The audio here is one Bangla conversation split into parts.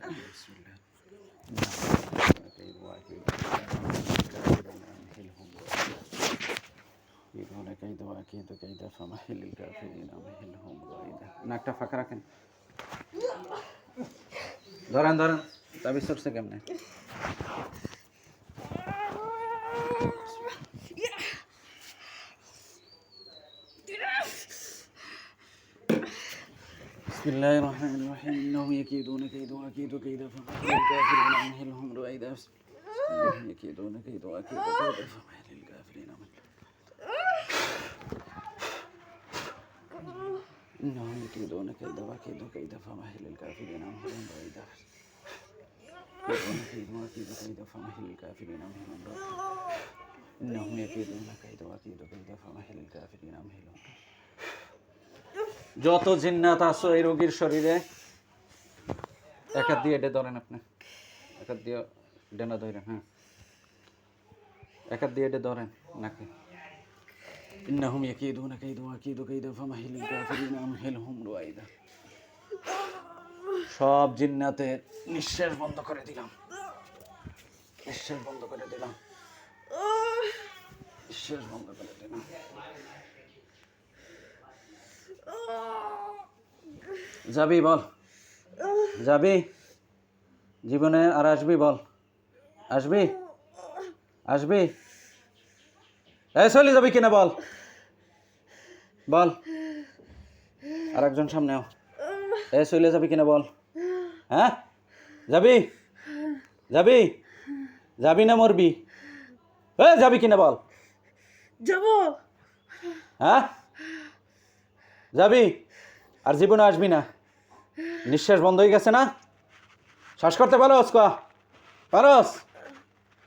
بسم الله يكيدون كيدا وأكيد كيدا فمهل الكافرين أمهلهم رويدا নাকটা ফাঁকা রাখেন ধরেন তাবিজ চড়ছে কেমনে بسم الله الرحمن الرحيم إنهم يكيدون كيدا وأكيد كيدا فمهل الكافرين أمهلهم رويدا إنهم يكيدون كيدا وأكيد كيدا فمهل الكافرين إنهم يكيدون كيدا وأكيد كيدا فمهل الكافرين أمهلهم رويدا يكيدون كيدا وأكيد كيدا فمهل الكافرين أمهلهم رويدا إنهم يكيدون كيدا وأكيد كيدا فمهل الكافرين أمهلهم যত জিন্নাত আছে এই রোগীর শরীরে এক হাত দিয়ে এটা ধরেন আপনি এক হাত দিয়ে ডানা ধরেন হ্যাঁ এক হাত দিয়ে এটা ধরেন নাকি إنهم يكيدون كيدا وأكيد كيدا فمهل الكافرين أمهلهم رويدا সব জিন্নাতের নিঃশ্বাস বন্ধ করে দিলাম নিঃশ্বাস বন্ধ করে দিলাম নিঃশ্বাস বন্ধ করে দিলাম যাবি বল যাবি জীবনে আর আসবি বল আসবি আসবি এই চলে যাবি কিনা বল বল আর একজন সামনে আও এই চলে যাবি কিনা বল হ্যাঁ যাবি যাবি যাবি না মরবি এই যাবি কিনা বল যাব হ্যাঁ যাবি আর জীবনে আসবি না নিঃশ্বাস বন্ধ হয়ে গেছে না শ্বাস করতে পারোস পারোস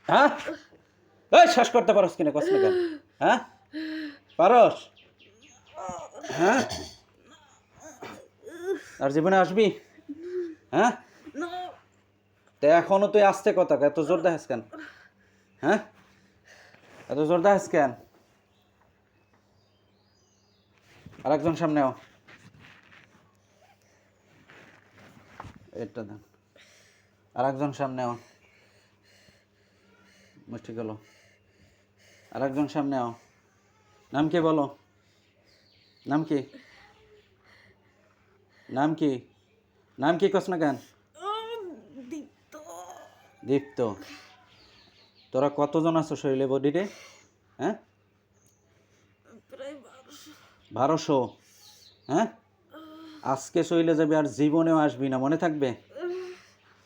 হ্যাঁ এই শ্বাস করতে পারোস কিনা কষ্ট কেন হ্যাঁ পারোস হ্যাঁ আর জীবনে আসবি হ্যাঁ তো এখনো তুই আসতে কথা এত জোর দেখাস কেন হ্যাঁ এত জোর দেখাস কেন আর একজন সামনে আও এটা দেন আর একজন সামনে আও মুষ্টি গেল আর একজন সামনে আও নাম কি বলো নাম কি নাম কি নাম কি কস না কেন দীপ্ত তোরা কতজন আছো শরীরে বডিতে হ্যাঁ 1200 হ্যাঁ আজকে শরীরে যাবি আর জীবনেও আসবি না মনে থাকবে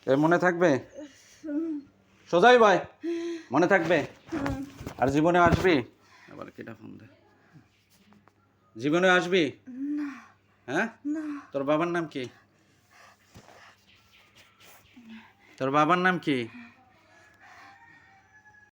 মনে থাকবে সোজাই ভাই মনে থাকবে আর জীবনে আসবি আবার কেটা ফোন দে জীবনে আসবি হ্যাঁ তোর বাবার নাম কি তোর বাবার নাম কি